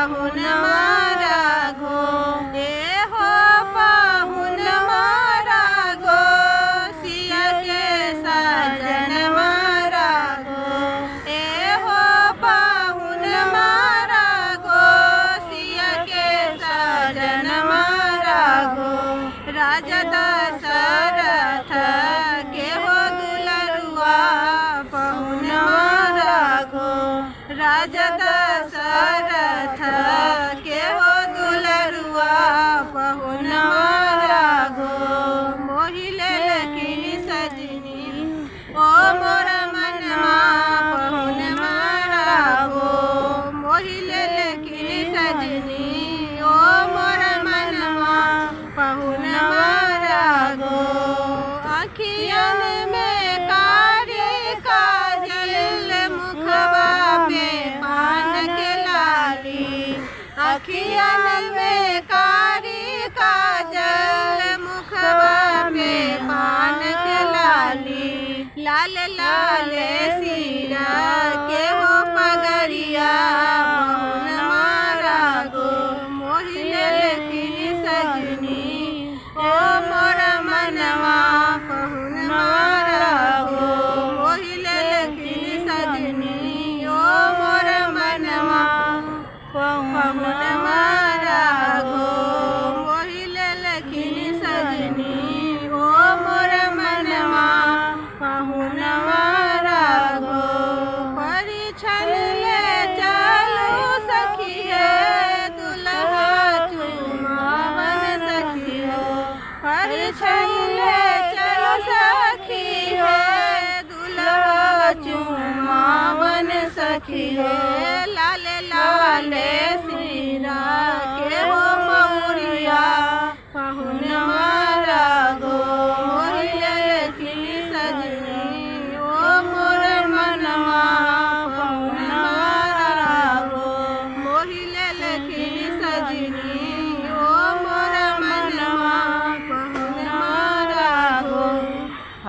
पाहुन मारा घो, ए हो पाहुन मारा घो, सिया के साजन मारा घो, ए हो पाहुन मारा घो, सिया के साजन मारा घो। राजा दशरथ के हो दुलरुआ पाहुन मारा घो, राजा दशरथ के हो दुलरुआ पाहुन मारा घो। मोहिले लखी सजनी ओ मोर मनवा पाहुन मारा घो, मोहिले लखी सजनी ओ मोर मनवा पाहुन मारा घो। अखियन में कारी काजल मुखवा पे पान के लाली, अखियन में कारी काजल मुखवा पे पान के लाली। लाल लाल सीरा के हो पगड़िया पाहुन मारा घो, मोहिले लखी सजनी ओ मोर मनवा पाहुन मारा घो, मोहिले लखी सजनी ओ मोर मनवा पाहुन मारा घो, मोहिले लखी सजनी ओ मोर मनवा पाहुन मारा घो। परिछन ले चलू सखी है दुल्हा चुमावन सखी हो, परिछन ले चलो सखी है दुल्हा चुमावन सखी है। लाल लाल सीरा के हो